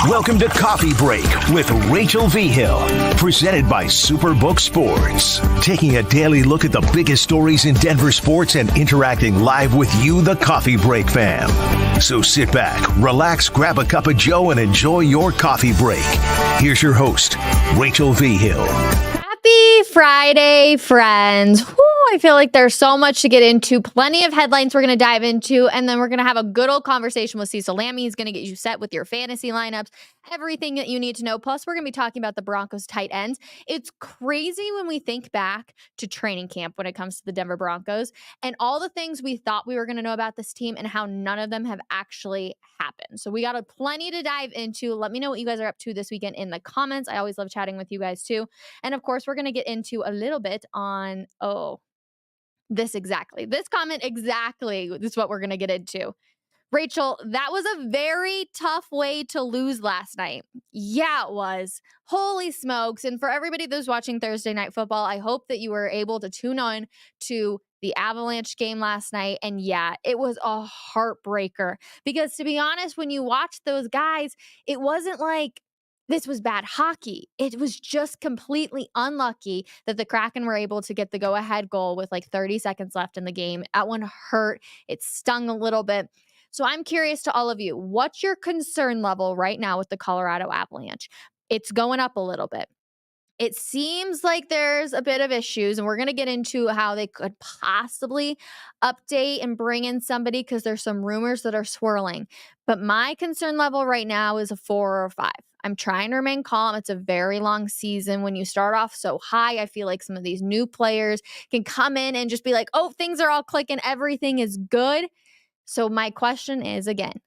Welcome to Coffee Break with Rachel Vigil, presented by Superbook Sports. Taking a daily look at the biggest stories in Denver sports and interacting live with you, the Coffee Break fam. So sit back, relax, grab a cup of joe, and enjoy your coffee break. Here's your host, Rachel Vigil. Happy Friday, friends. Whew, I feel like there's so much to get into. Plenty of headlines we're going to dive into, and then we're going to have a good old conversation with Cecil Lammey. He's going to get you set with your fantasy lineups, everything that you need to know. Plus, we're going to be talking about the Broncos tight ends. It's crazy when we think back to training camp when it comes to the Denver Broncos and all the things we thought we were going to know about this team and how none of them have actually happened. So we got plenty to dive into. Let me know what you guys are up to this weekend in the comments. I always love chatting with you guys too. And of course, we're going to get into a little bit on, this comment exactly. This is what we're going to get into. Rachel, that was a very tough way to lose last night. Yeah, it was. Holy smokes. And for everybody that's watching Thursday Night Football, I hope that you were able to tune on to the Avalanche game last night. And yeah, it was a heartbreaker. Because to be honest, when you watch those guys, it wasn't like this was bad hockey. It was just completely unlucky that the Kraken were able to get the go-ahead goal with like 30 seconds left in the game. That one hurt. It stung a little bit. So I'm curious to all of you, what's your concern level right now with the Colorado Avalanche? It's going up a little bit. It seems like there's a bit of issues, and we're going to get into how they could possibly update and bring in somebody because there's some rumors that are swirling. But my concern level right now is a 4 or 5. I'm trying to remain calm. It's a very long season. When you start off so high, I feel like some of these new players can come in and just be like, oh, things are all clicking. Everything is good. So my question is, again,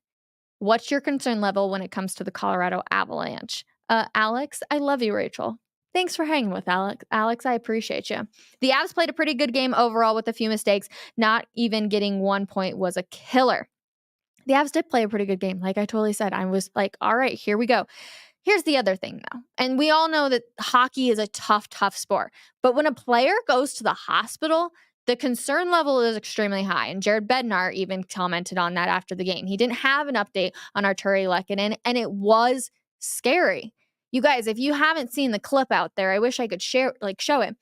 what's your concern level when it comes to the Colorado Avalanche? Alex, I love you, Rachel. Thanks for hanging with Alex. Alex, I appreciate you. The Avs played a pretty good game overall with a few mistakes. Not even getting 1 point was a killer. The Avs did play a pretty good game. Like I totally said, I was like, all right, here we go. Here's the other thing, though. And we all know that hockey is a tough sport. But when a player goes to the hospital, the concern level is extremely high. And Jared Bednar even commented on that after the game. He didn't have an update on Artie Lange, and it was scary. You guys, if you haven't seen the clip out there, I wish I could show it.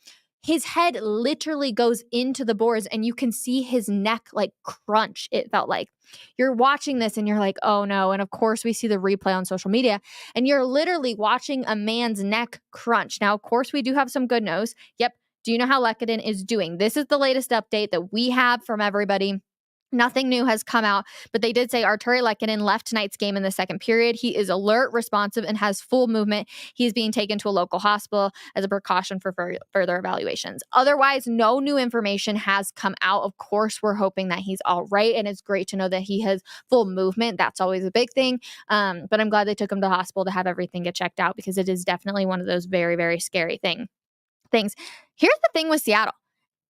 His head literally goes into the boards and you can see his neck like crunch. It felt like you're watching this and you're like, oh no. And of course we see the replay on social media and you're literally watching a man's neck crunch. Now, of course we do have some good news. Yep. Do you know how Lehkonen is doing? This is the latest update that we have from everybody. Nothing new has come out, but they did say Artie Lange left tonight's game in the second period. He is alert, responsive, and has full movement. He's being taken to a local hospital as a precaution for further evaluations. Otherwise, no new information has come out. Of course, we're hoping that he's all right, and it's great to know that he has full movement. That's always a big thing, but I'm glad they took him to the hospital to have everything get checked out because it is definitely one of those very, very scary things. Here's the thing with Seattle.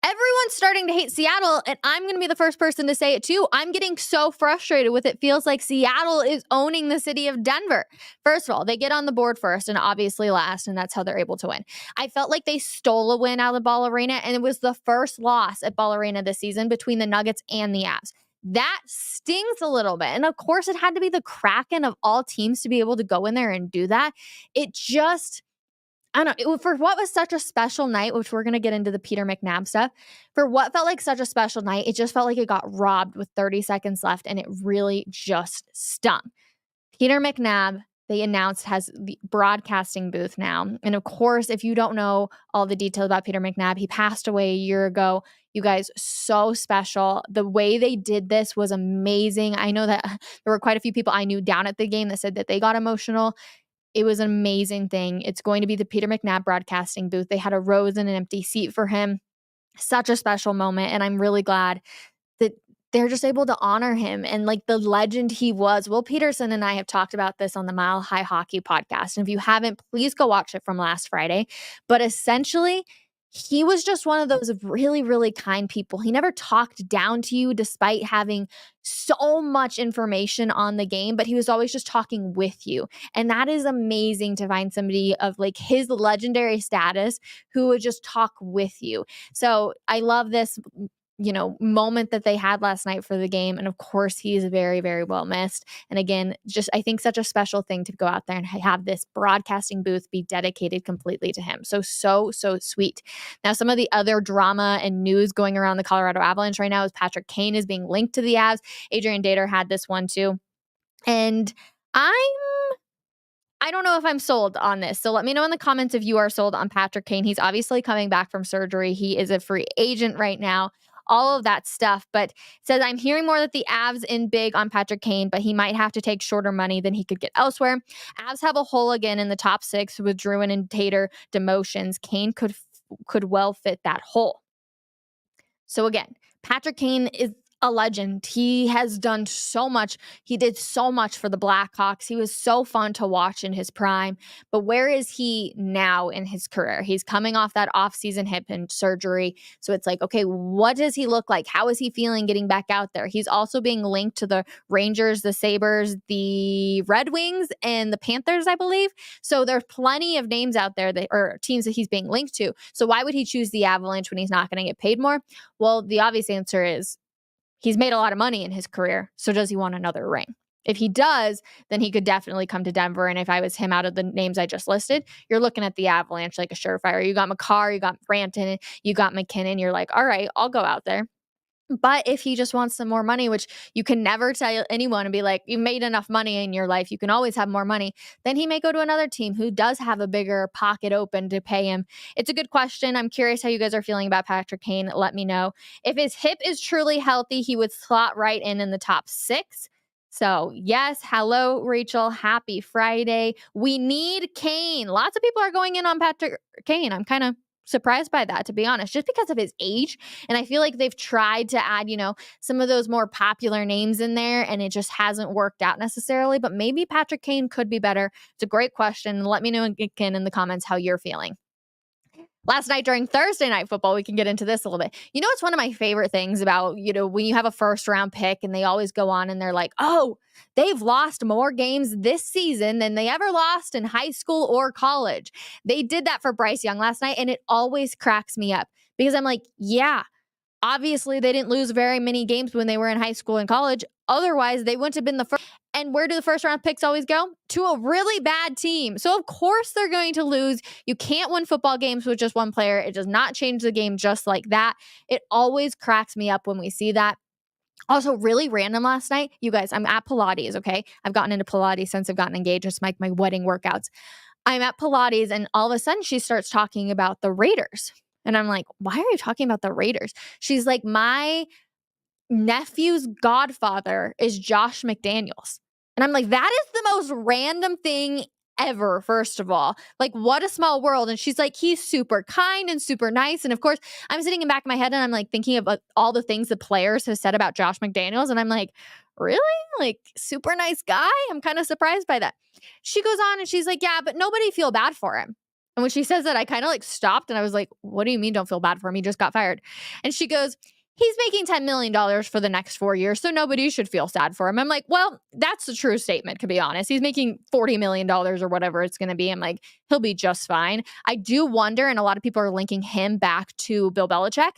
Everyone's starting to hate Seattle, and I'm going to be the first person to say it too. I'm getting so frustrated with it. Feels like Seattle is owning the city of Denver. First of all, they get on the board first and obviously last, and that's how they're able to win. I felt like they stole a win out of Ball Arena, and it was the first loss at Ball Arena this season between the Nuggets and the Avs. That stings a little bit. And of course, it had to be the Kraken of all teams to be able to go in there and do that. It just... I don't know, for what was such a special night, which we're going to get into the Peter McNab stuff, for what felt like such a special night, it just felt like it got robbed with 30 seconds left, and it really just stung. Peter McNab, they announced, has the broadcasting booth now. And of course, if you don't know all the details about Peter McNab, he passed away a year ago. You guys, so special. The way they did this was amazing. I know that there were quite a few people I knew down at the game that said that they got emotional. It was an amazing thing. It's going to be the Peter McNab broadcasting booth. They had a rose and an empty seat for him. Such a special moment. And I'm really glad that they're just able to honor him and like the legend he was. Will Peterson and I have talked about this on the Mile High Hockey podcast. And if you haven't, please go watch it from last Friday. But essentially, he was just one of those really, really kind people. He never talked down to you despite having so much information on the game, but he was always just talking with you. And that is amazing to find somebody of like his legendary status who would just talk with you. So I love this. moment that they had last night for the game. And of course, he is very, very well missed. And again, just I think such a special thing to go out there and have this broadcasting booth be dedicated completely to him. So sweet. Now, some of the other drama and news going around the Colorado Avalanche right now is Patrick Kane is being linked to the Avs. Adrian Dater had this one too. And I don't know if I'm sold on this. So let me know in the comments if you are sold on Patrick Kane. He's obviously coming back from surgery. He is a free agent right now. All of that stuff. But it says, I'm hearing more that the Avs in big on Patrick Kane, but he might have to take shorter money than he could get elsewhere. Avs have a hole again in the top 6 with Drouin and Tater demotions. Kane could well fit that hole. So again, Patrick Kane is a legend. He has done so much. He did so much for the Blackhawks. He was so fun to watch in his prime. But where is he now in his career? He's coming off that off-season hip and surgery. So it's like, okay, what does he look like? How is he feeling getting back out there? He's also being linked to the Rangers, the Sabres, the Red Wings, and the Panthers, I believe. So there's plenty of names out there or teams that he's being linked to. So why would he choose the Avalanche when he's not going to get paid more? Well, the obvious answer is he's made a lot of money in his career. So does he want another ring? If he does, then he could definitely come to Denver. And if I was him out of the names I just listed, you're looking at the Avalanche like a surefire. You got McCarr, you got Branton, you got McKinnon. You're like, all right, I'll go out there. But if he just wants some more money, which you can never tell anyone and be like, you made enough money in your life, you can always have more money, then he may go to another team who does have a bigger pocket open to pay him. It's a good question. I'm curious how you guys are feeling about Patrick Kane. Let me know. If his hip is truly healthy, he would slot right in the top 6. So yes, hello, Rachel. Happy Friday. We need Kane. Lots of people are going in on Patrick Kane. I'm kind of surprised by that, to be honest, just because of his age. And I feel like they've tried to add, some of those more popular names in there, and it just hasn't worked out necessarily. But maybe Patrick Kane could be better. It's a great question. Let me know again in the comments how you're feeling. Last night during Thursday Night Football, we can get into this a little bit. It's one of my favorite things about, when you have a first round pick and they always go on and they're like, oh, they've lost more games this season than they ever lost in high school or college. They did that for Bryce Young last night, and it always cracks me up because I'm like, yeah, obviously they didn't lose very many games when they were in high school and college. Otherwise, they wouldn't have been the first. And where do the first round picks always go? To a really bad team. So of course they're going to lose. You can't win football games with just one player. It does not change the game just like that. It always cracks me up when we see that. Also, really random last night. You guys, I'm at Pilates, okay? I've gotten into Pilates since I've gotten engaged. It's like my wedding workouts. I'm at Pilates, and all of a sudden she starts talking about the Raiders. And I'm like, why are you talking about the Raiders? She's like, my nephew's godfather is Josh McDaniels. And I'm like, that is the most random thing ever, first of all. Like, what a small world. And she's like, he's super kind and super nice. And of course, I'm sitting in the back of my head and I'm like thinking of all the things the players have said about Josh McDaniels. And I'm like, really? Like, super nice guy? I'm kind of surprised by that. She goes on and she's like, yeah, but nobody feel bad for him. And when she says that, I kind of like stopped and I was like, what do you mean don't feel bad for him? He just got fired. And she goes, he's making $10 million for the next 4 years, so nobody should feel sad for him. I'm like, well, that's a true statement, to be honest. He's making $40 million or whatever it's going to be. I'm like, he'll be just fine. I do wonder, and a lot of people are linking him back to Bill Belichick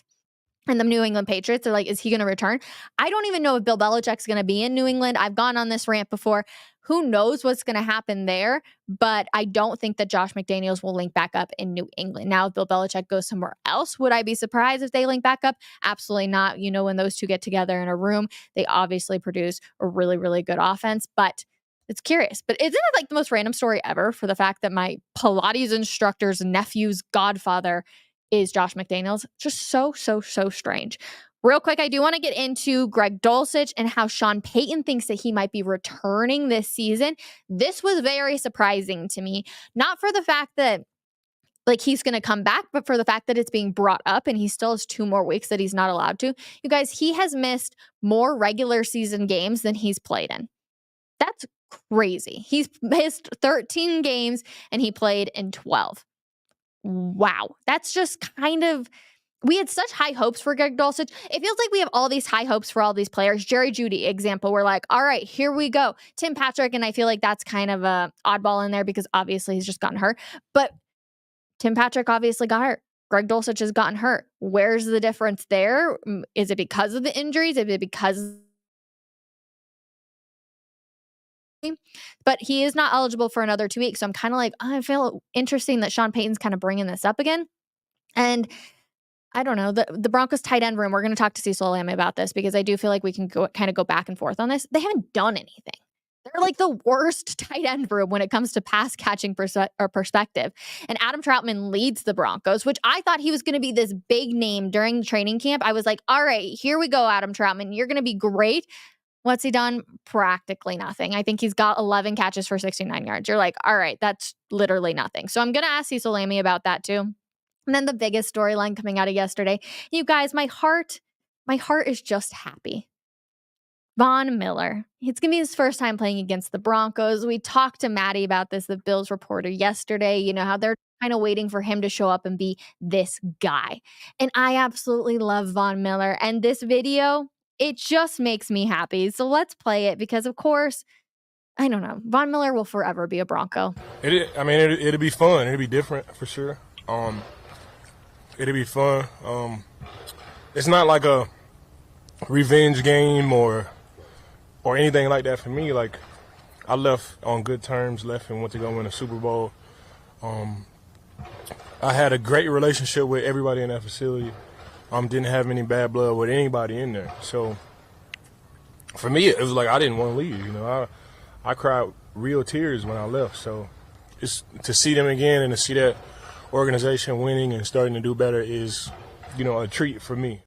and the New England Patriots. They're like, is he going to return? I don't even know if Bill Belichick's going to be in New England. I've gone on this rant before. Who knows what's going to happen there? But I don't think that Josh McDaniels will link back up in New England. Now, if Bill Belichick goes somewhere else, would I be surprised if they link back up? Absolutely not. When those two get together in a room, they obviously produce a really, really good offense. But it's curious. But isn't it like the most random story ever for the fact that my Pilates instructor's nephew's godfather is Josh McDaniels? Just so strange. Real quick, I do want to get into Greg Dulcich and how Sean Payton thinks that he might be returning this season. This was very surprising to me, not for the fact that he's going to come back, but for the fact that it's being brought up and he still has 2 more weeks that he's not allowed to. You guys, he has missed more regular season games than he's played in. That's crazy. He's missed 13 games and he played in 12. Wow. That's just kind of... We had such high hopes for Greg Dulcich. It feels like we have all these high hopes for all these players. Jerry Jeudy, example, we're like, all right, here we go. Tim Patrick, and I feel like that's kind of a oddball in there because obviously he's just gotten hurt. But Tim Patrick obviously got hurt. Greg Dulcich has gotten hurt. Where's the difference there? Is it because of the injuries? Is it because... But he is not eligible for another 2 weeks. So I'm kind of like, I feel interesting that Sean Payton's kind of bringing this up again. And I don't know, the Broncos tight end room, we're going to talk to Cecil Lammey about this because I do feel like we can kind of go back and forth on this. They haven't done anything. They're like the worst tight end room when it comes to pass catching perspective. And Adam Troutman leads the Broncos, which I thought he was going to be this big name during the training camp. I was like, all right, here we go, Adam Troutman. You're going to be great. What's he done? Practically nothing. I think he's got 11 catches for 69 yards. You're like, all right, that's literally nothing. So I'm going to ask Cecil Lammey about that too. And then the biggest storyline coming out of yesterday. You guys, my heart is just happy. Von Miller. It's going to be his first time playing against the Broncos. We talked to Maddie about this, the Bills reporter, yesterday. You know, how they're kind of waiting for him to show up and be this guy. And I absolutely love Von Miller. And this video, it just makes me happy. So let's play it because, of course, I don't know. Von Miller will forever be a Bronco. It'll be fun. It'll be different for sure. It'll be fun. It's not like a revenge game or anything like that for me. Like, I left on good terms, left and went to go win a Super Bowl. I had a great relationship with everybody in that facility. Didn't have any bad blood with anybody in there. So for me, it was like I didn't want to leave. You know, I cried real tears when I left. So it's to see them again and to see that organization winning and starting to do better is, you know, a treat for me.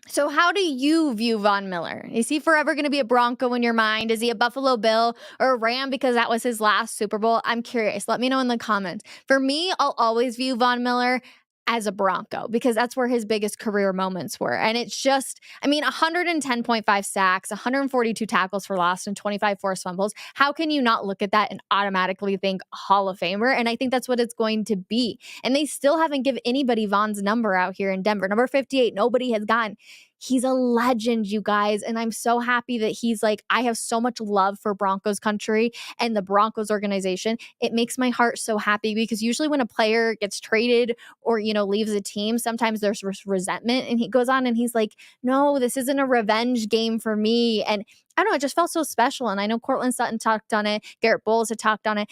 So how do you view Von Miller? Is he forever going to be a Bronco in your mind? Is he a Buffalo Bill or a Ram because that was his last Super Bowl? I'm curious. Let me know in the comments. For me, I'll always view Von Miller as a Bronco because that's where his biggest career moments were. And it's just, 110.5 sacks, 142 tackles for loss, and 25 forced fumbles. How can you not look at that and automatically think Hall of Famer? And I think that's what it's going to be. And they still haven't given anybody Von's number out here in Denver. Number 58, nobody has gotten. He's a legend, you guys. And I'm so happy that he's like, I have so much love for Broncos country and the Broncos organization. It makes my heart so happy because usually when a player gets traded or, leaves a team, sometimes there's resentment. And he goes on and he's like, no, this isn't a revenge game for me. And I don't know, it just felt so special. And I know Cortland Sutton talked on it. Garrett Bowles had talked on it.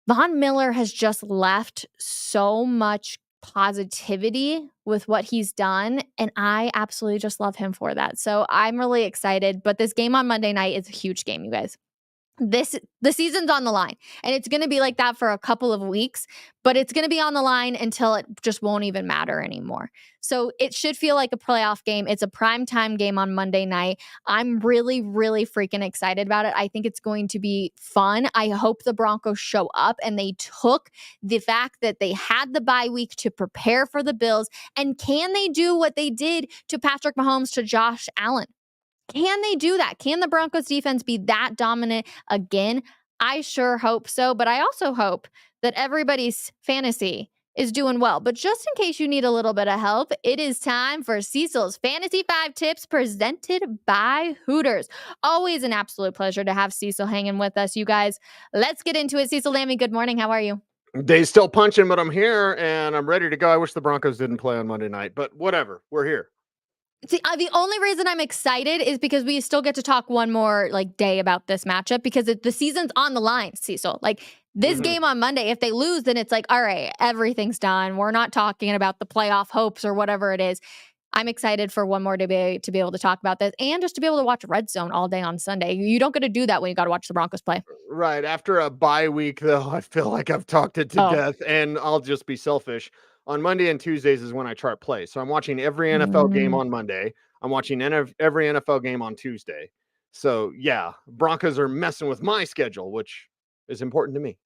Von Miller has just left so much positivity with what he's done, and I absolutely just love him for that. So I'm really excited, but this game on Monday night is a huge game, you guys. The season's on the line, and it's going to be like that for a couple of weeks, but it's going to be on the line until it just won't even matter anymore. So it should feel like a playoff game. It's a primetime game on Monday night. I'm really, really freaking excited about it. I think it's going to be fun. I hope the Broncos show up and they took the fact that they had the bye week to prepare for the Bills. And can they do what they did to Patrick Mahomes, to Josh Allen? Can they do that? Can the Broncos defense be that dominant again? I sure hope so, but I also hope that everybody's fantasy is doing well. But just in case you need a little bit of help, it is time for Cecil's Fantasy 5 Tips presented by Hooters. Always an absolute pleasure to have Cecil hanging with us, you guys. Let's get into it. Cecil Lammey, good morning. How are you? Day's still punching, but I'm here and I'm ready to go. I wish the Broncos didn't play on Monday night, but whatever. We're here. See, the only reason I'm excited is because we still get to talk one more day about this matchup because the season's on the line, Cecil. Like this game on Monday, if they lose, then it's like, all right, everything's done. We're not talking about the playoff hopes or whatever it is. I'm excited for one more to be able to talk about this and just to be able to watch Red Zone all day on Sunday. You don't get to do that when you got to watch the Broncos play. Right. After a bye week, though, I feel like I've talked it to death, and I'll just be selfish. On Monday and Tuesdays is when I chart play. So I'm watching every NFL game on Monday. I'm watching every NFL game on Tuesday. So, yeah, Broncos are messing with my schedule, which is important to me.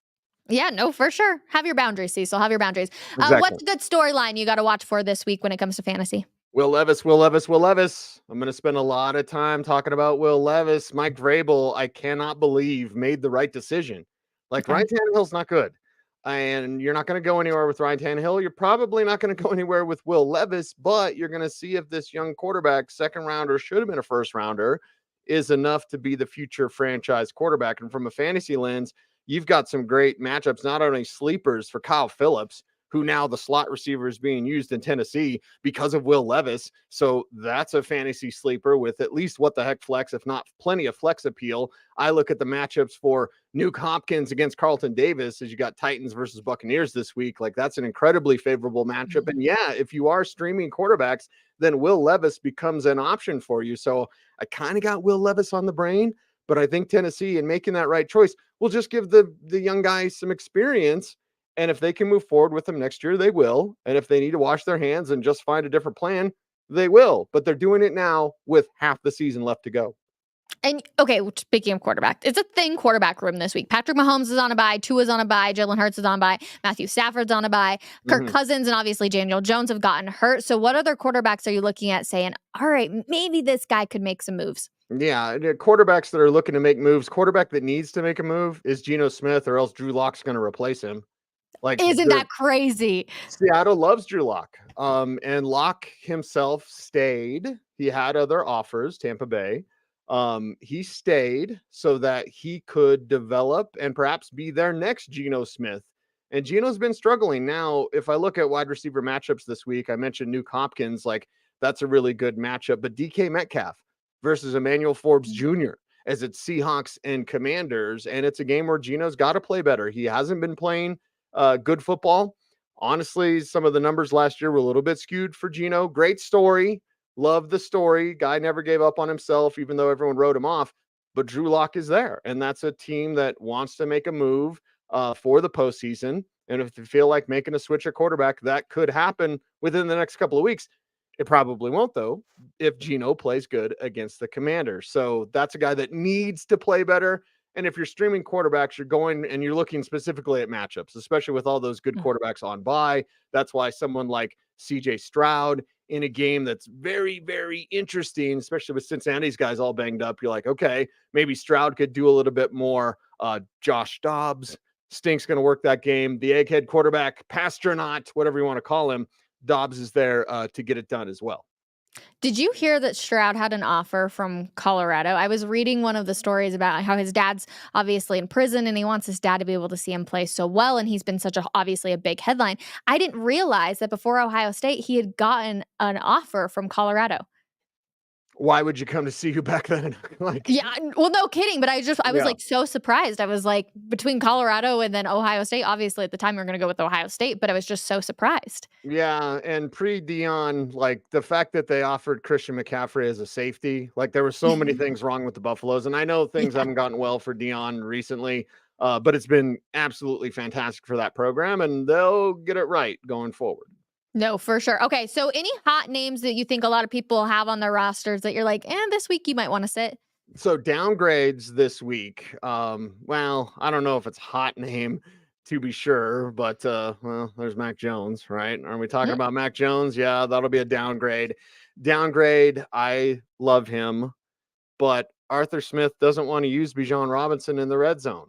Yeah, no, for sure. Have your boundaries, Cecil. Have your boundaries. Exactly. What's a good storyline you got to watch for this week when it comes to fantasy? Will Levis. I'm going to spend a lot of time talking about Will Levis. Mike Vrabel, I cannot believe, made the right decision. Ryan Tannehill's not good. And you're not going to go anywhere with Ryan Tannehill. You're probably not going to go anywhere with Will Levis, but you're going to see if this young quarterback, second rounder, should have been a first rounder, is enough to be the future franchise quarterback. And from a fantasy lens, you've got some great matchups, not only sleepers for Kyle Phillips, who now the slot receiver is being used in Tennessee because of Will Levis. So that's a fantasy sleeper with at least what the heck flex, if not plenty of flex appeal. I look at the matchups for Nuke Hopkins against Carlton Davis as you got Titans versus Buccaneers this week. Like, that's an incredibly favorable matchup. And yeah, if you are streaming quarterbacks, then Will Levis becomes an option for you. So I kind of got Will Levis on the brain, but I think Tennessee, in making that right choice, will just give the young guys some experience. And if they can move forward with them next year, they will. And if they need to wash their hands and just find a different plan, they will. But they're doing it now with half the season left to go. And okay, speaking of quarterback, it's a thin quarterback room this week. Patrick Mahomes is on a bye, Tua's on a bye, Jalen Hurts is on a bye, Matthew Stafford's on a bye, Kirk Cousins and obviously Daniel Jones have gotten hurt. So what other quarterbacks are you looking at saying, all right, maybe this guy could make some moves? Yeah, the quarterbacks that are looking to make moves, quarterback that needs to make a move is Geno Smith, or else Drew Lock's going to replace him. Like, isn't that crazy? Seattle loves Drew Lock. And Lock himself stayed. He had other offers, Tampa Bay. He stayed so that he could develop and perhaps be their next Geno Smith. And Geno's been struggling. Now, if I look at wide receiver matchups this week, I mentioned Nuke Hopkins, like that's a really good matchup. But DK Metcalf versus Emmanuel Forbes Jr. as it's Seahawks and Commanders. And it's a game where Geno's got to play better. He hasn't been playing good football. Honestly, some of the numbers last year were a little bit skewed for Geno. Great story. Love the story. Guy never gave up on himself, even though everyone wrote him off. But Drew Lock is there. And that's a team that wants to make a move for the postseason. And if they feel like making a switch at quarterback, that could happen within the next couple of weeks. It probably won't, though, if Geno plays good against the Commanders. So that's a guy that needs to play better. And if you're streaming quarterbacks, you're going and you're looking specifically at matchups, especially with all those good quarterbacks on bye. That's why someone like CJ Stroud in a game that's very, very interesting, especially with Cincinnati's guys all banged up, you're like, okay, maybe Stroud could do a little bit more. Josh Dobbs, Stink's going to work that game. The egghead quarterback, Pastronaut, whatever you want to call him, Dobbs is there to get it done as well. Did you hear that Stroud had an offer from Colorado? I was reading one of the stories about how his dad's obviously in prison and he wants his dad to be able to see him play so well. And he's been obviously a big headline. I didn't realize that before Ohio State, he had gotten an offer from Colorado. Why would you come to see you back then? Yeah, well, no kidding. But I was like so surprised. I was like, between Colorado and then Ohio State, obviously at the time we were going to go with Ohio State, but I was just so surprised. Yeah. And pre-Deion, like the fact that they offered Christian McCaffrey as a safety, like there were so many things wrong with the Buffaloes. And I know things haven't gotten well for Deion recently, but it's been absolutely fantastic for that program and they'll get it right going forward. No, for sure. Okay, so any hot names that you think a lot of people have on their rosters that you're like, this week you might want to sit? So downgrades this week. Well, I don't know if it's hot name to be sure, but well, there's Mac Jones, right? Are we talking about Mac Jones? Yeah, that'll be a downgrade. Downgrade, I love him, but Arthur Smith doesn't want to use Bijan Robinson in the red zone.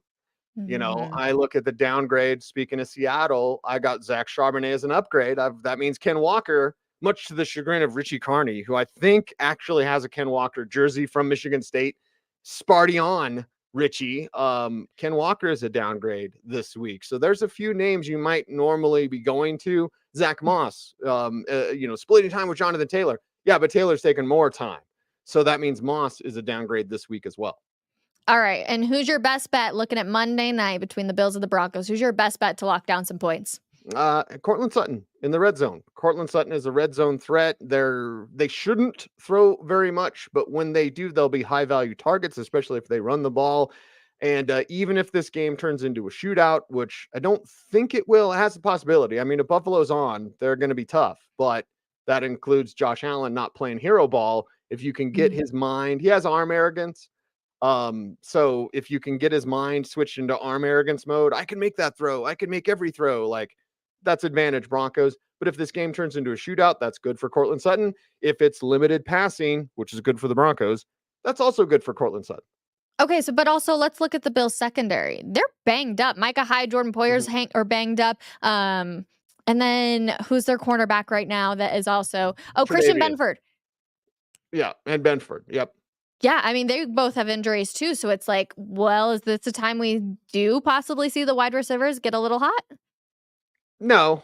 You know, I look at the downgrade. Speaking of Seattle, I got Zach Charbonnet as an upgrade. That means Ken Walker, much to the chagrin of Richie Carney, who I think actually has a Ken Walker jersey from Michigan State. Sparty on, Richie. Ken Walker is a downgrade this week. So there's a few names you might normally be going to. Zach Moss, splitting time with Jonathan Taylor. Yeah, but Taylor's taking more time. So that means Moss is a downgrade this week as well. All right. And who's your best bet looking at Monday night between the Bills and the Broncos? Who's your best bet to lock down some points? Cortland Sutton in the red zone. Cortland Sutton is a red zone threat. They shouldn't throw very much, but when they do, they'll be high value targets, especially if they run the ball. And even if this game turns into a shootout, which I don't think it will, it has a possibility. I mean, if Buffalo's on, they're going to be tough, but that includes Josh Allen not playing hero ball. If you can get his mind, he has arm arrogance. So if you can get his mind switched into arm arrogance mode, I can make that throw. I can make every throw. Like, that's advantage Broncos. But if this game turns into a shootout, that's good for Cortland Sutton. If it's limited passing, which is good for the Broncos, that's also good for Cortland Sutton. Okay, but also let's look at the Bills secondary. They're banged up. Micah Hyde, Jordan Poyer's are banged up. And then who's their cornerback right now that is also Christian Benford. Yeah, and Benford. Yep. Yeah, I mean, they both have injuries too. So it's like, well, is this the time we do possibly see the wide receivers get a little hot? No,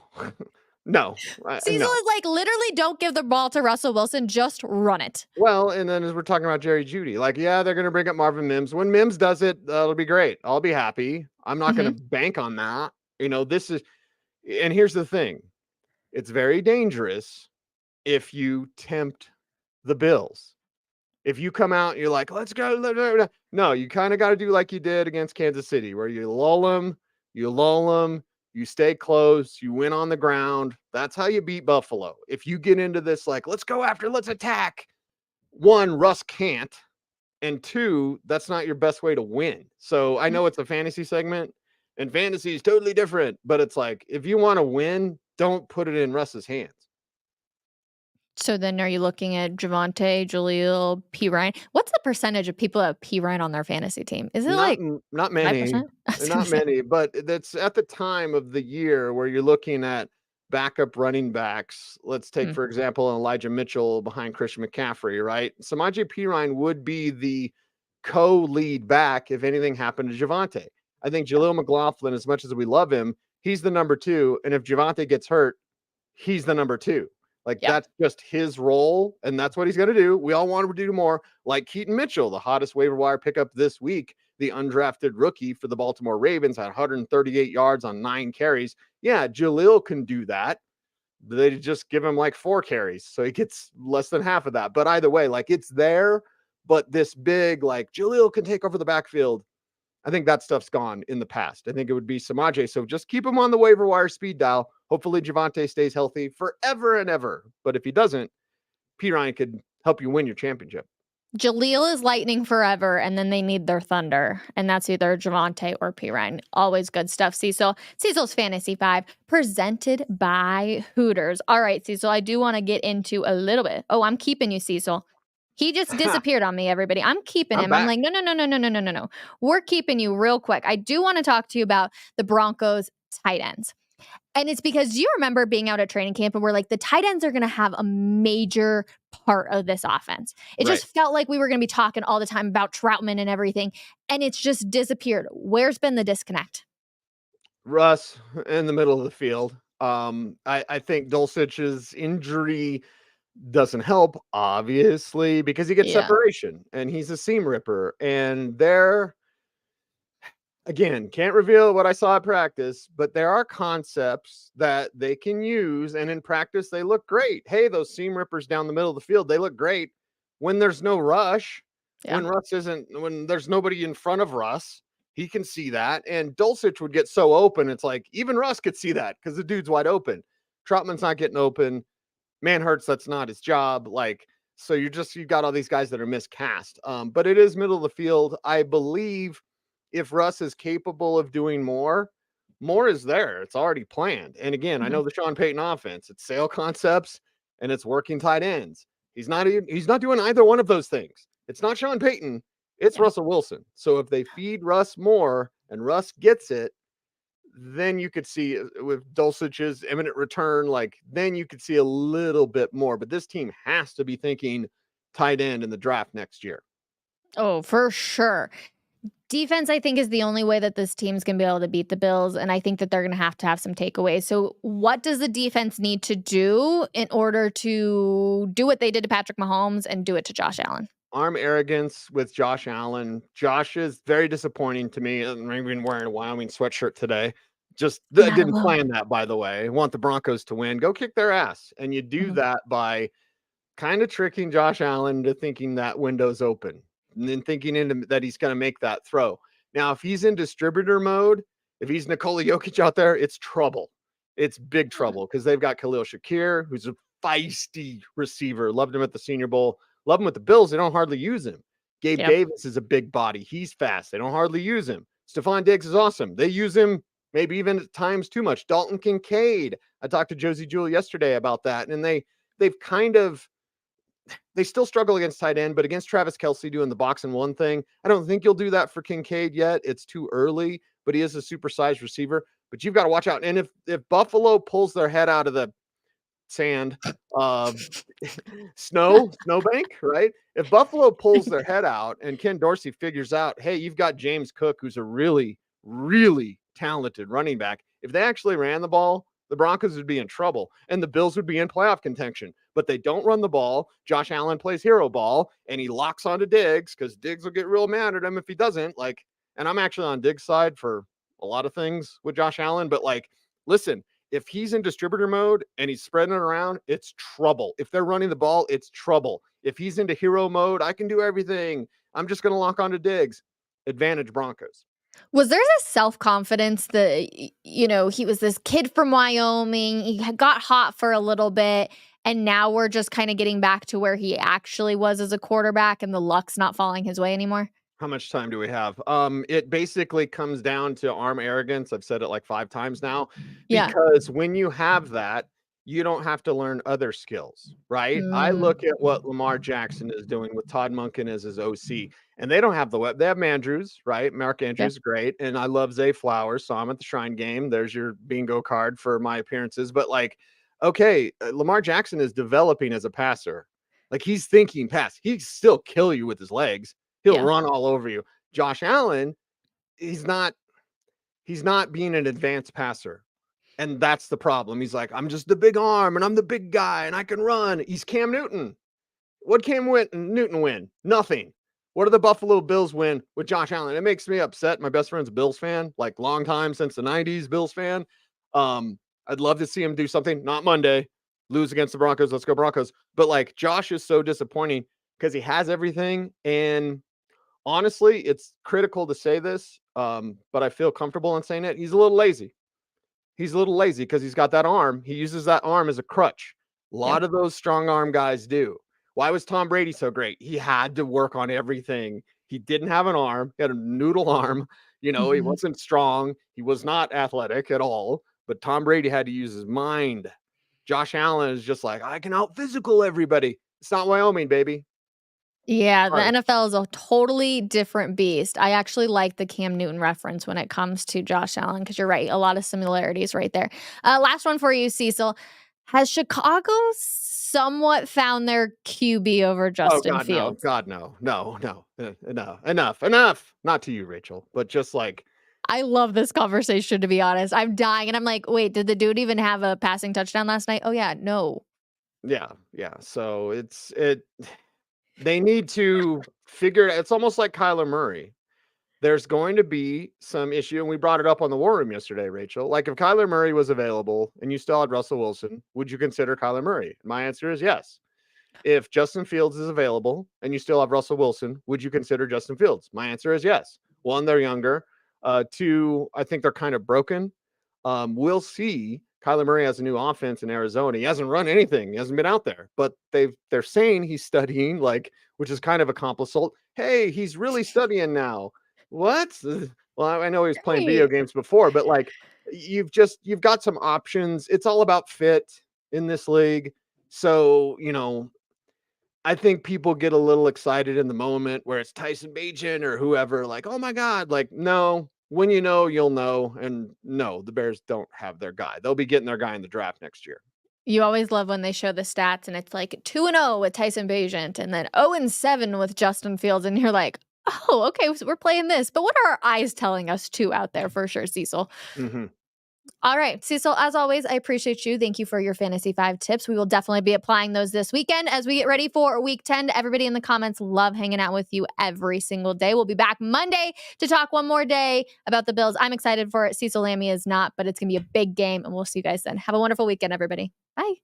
no, Cecil no. is like, literally, don't give the ball to Russell Wilson. Just run it. Well, and then as we're talking about Jerry Jeudy, like, yeah, they're going to bring up Marvin Mims. When Mims does it, that'll be great. I'll be happy. I'm not going to bank on that. This is, and here's the thing. It's very dangerous if you tempt the Bills. If you come out and you're like, let's go. No, you kind of got to do like you did against Kansas City, where you lull them, you stay close, you win on the ground. That's how you beat Buffalo. If you get into this, like, let's go after, let's attack. One, Russ can't. And two, that's not your best way to win. So I know it's a fantasy segment, and fantasy is totally different, but it's like, if you want to win, don't put it in Russ's hands. So then are you looking at Javonte, Jaleel, P. Ryan? What's the percentage of people that have P. Ryan on their fantasy team? Is it not many, 5%? not many, but that's at the time of the year where you're looking at backup running backs. Let's take, for example, Elijah Mitchell behind Christian McCaffrey, right? Samaje Perine would be the co-lead back if anything happened to Javonte. I think Jaleel McLaughlin, as much as we love him, he's the number 2. And if Javonte gets hurt, he's the number 2. That's just his role, and that's what he's going to do. We all want him to do more, like Keaton Mitchell, the hottest waiver wire pickup this week, the undrafted rookie for the Baltimore Ravens, had 138 yards on 9 carries. Yeah, Jaleel can do that. They just give him like 4 carries, so he gets less than half of that. But either way, it's there, but this big, Jaleel can take over the backfield. I think that stuff's gone in the past. I think it would be Samaje. So just keep him on the waiver wire speed dial. Hopefully Javonte stays healthy forever and ever. But if he doesn't, P. Ryan could help you win your championship. Jaleel is lightning forever, and then they need their thunder. And that's either Javonte or P. Ryan. Always good stuff, Cecil. Cecil's Fantasy 5, presented by Hooters. All right, Cecil, I do want to get into a little bit. Oh, I'm keeping you, Cecil. He just disappeared on me, everybody. I'm keeping him. I'm like, no. We're keeping you real quick. I do want to talk to you about the Broncos tight ends. And it's because you remember being out at training camp and we're like, the tight ends are going to have a major part of this offense. It just felt like we were going to be talking all the time about Troutman and everything. And it's just disappeared. Where's been the disconnect? Russ in the middle of the field. I think Dulcich's injury doesn't help, obviously, because he gets separation and he's a seam ripper. And there, again, can't reveal what I saw at practice, but there are concepts that they can use. And in practice, they look great. Hey, those seam rippers down the middle of the field, they look great when there's no rush, when there's nobody in front of Russ. He can see that. And Dulcich would get so open. It's like even Russ could see that because the dude's wide open. Troutman's not getting open. Manhurts, that's not his job. So you've got all these guys that are miscast. But it is middle of the field. I believe if Russ is capable of doing more is there. It's already planned. And again, I know the Sean Payton offense. It's sale concepts and it's working tight ends. He's not doing either one of those things. It's not Sean Payton. It's Russell Wilson. So if they feed Russ more and Russ gets it, then you could see with Dulcich's imminent return, then you could see a little bit more. But this team has to be thinking tight end in the draft next year. Oh, for sure. Defense, I think, is the only way that this team's going to be able to beat the Bills, and I think that they're going to have some takeaways. So what does the defense need to do in order to do what they did to Patrick Mahomes and do it to Josh Allen? Arm arrogance with Josh Allen. Josh is very disappointing to me. I'm even wearing a Wyoming sweatshirt today. Just didn't plan that, by the way. I want the Broncos to win. Go kick their ass. And you do that by kind of tricking Josh Allen into thinking that window's open and then thinking into that he's going to make that throw. Now, if he's in distributor mode, if he's Nikola Jokic out there, it's trouble. It's big trouble because they've got Khalil Shakir, who's a feisty receiver. Loved him at the Senior Bowl. Love him with the Bills. They don't hardly use him. Gabe Davis is a big body. He's fast. They don't hardly use him. Stephon Diggs is awesome. They use him maybe even at times too much. Dalton Kincaid. I talked to Josie Jewell yesterday about that. And they still struggle against tight end, but against Travis Kelce doing the box and one thing, I don't think you'll do that for Kincaid yet. It's too early, but he is a supersized receiver. But you've got to watch out. And if Buffalo pulls their head out of the sand, snowbank, right? If Buffalo pulls their head out and Ken Dorsey figures out, hey, you've got James Cook, who's a really, really talented running back. If they actually ran the ball, the Broncos would be in trouble and the Bills would be in playoff contention. But they don't run the ball. Josh Allen plays hero ball and he locks onto Diggs because Diggs will get real mad at him if he doesn't. Like, and I'm actually on Diggs' side for a lot of things with Josh Allen, but like, listen, if he's in distributor mode and he's spreading it around, it's trouble. If they're running the ball, it's trouble. If he's into hero mode, I can do everything. I'm just going to lock onto Diggs. Advantage Broncos. Was there this self-confidence that, you know, he was this kid from Wyoming, he got hot for a little bit, and now we're just kind of getting back to where he actually was as a quarterback and the luck's not falling his way anymore? How much time do we have? It basically comes down to arm arrogance. I've said it like 5 times now. Yeah. Because when you have that, you don't have to learn other skills, right? I look at what Lamar Jackson is doing with Todd Monken as his OC, and they don't have the web. They have Andrews, right? Mark Andrews, great. And I love Zay Flowers, so I'm at the Shrine game. There's your bingo card for my appearances. But like, okay, Lamar Jackson is developing as a passer. Like he's thinking pass. He'd still kill you with his legs. He'll run all over you. Josh Allen, he's not being an advanced passer. And that's the problem. He's like, I'm just the big arm and I'm the big guy and I can run. He's Cam Newton. What Cam Newton win? Nothing. What do the Buffalo Bills win with Josh Allen? It makes me upset. My best friend's a Bills fan, like long time since the 90s Bills fan. I'd love to see him do something. Not Monday. Lose against the Broncos. Let's go Broncos. But like Josh is so disappointing because he has everything. And honestly, it's critical to say this, but I feel comfortable in saying it. He's a little lazy. He's a little lazy because he's got that arm. He uses that arm as a crutch. A lot of those strong arm guys do. Why was Tom Brady so great? He had to work on everything. He didn't have an arm. He had a noodle arm. You know, he wasn't strong. He was not athletic at all. But Tom Brady had to use his mind. Josh Allen is just like, I can out physical everybody. It's not Wyoming, baby. Yeah, the NFL is a totally different beast. I actually like the Cam Newton reference when it comes to Josh Allen because you're right. A lot of similarities right there. Last one for you, Cecil. Has Chicago somewhat found their QB over Justin Fields? No. Enough. Not to you, Rachel, but just like. I love this conversation, to be honest. I'm dying. And I'm like, wait, did the dude even have a passing touchdown last night? Oh, yeah, no. Yeah. So they need to figure it. It's almost like Kyler Murray. There's going to be some issue, and we brought it up on the War Room yesterday, Rachel. Like if Kyler Murray was available and you still had Russell Wilson, would you consider Kyler Murray? My answer is yes. If Justin Fields is available and you still have Russell Wilson, would you consider Justin Fields? My answer is yes. 1, they're younger. 2, I think they're kind of broken. We'll see. Kyler Murray has a new offense in Arizona. He hasn't run anything. He hasn't been out there, but they're saying he's studying, like, which is kind of a compliment. Hey, he's really studying now. What? Well, I know he was playing video games before, but like, you've got some options. It's all about fit in this league. So, you know, I think people get a little excited in the moment where it's Tyson Bagent or whoever, like, oh my God, like, no. When you know, you'll know. And no, the Bears don't have their guy. They'll be getting their guy in the draft next year. You always love when they show the stats and it's like 2-0 with Tyson Bagent and then 0-7 with Justin Fields. And you're like, oh, okay, so we're playing this. But what are our eyes telling us too out there for sure, Cecil? All right, Cecil, as always, I appreciate you. Thank you for your Fantasy 5 tips. We will definitely be applying those this weekend as we get ready for Week 10. Everybody in the comments love hanging out with you every single day. We'll be back Monday to talk one more day about the Bills. I'm excited for it. Cecil Lammey is not, but it's going to be a big game, and we'll see you guys then. Have a wonderful weekend, everybody. Bye.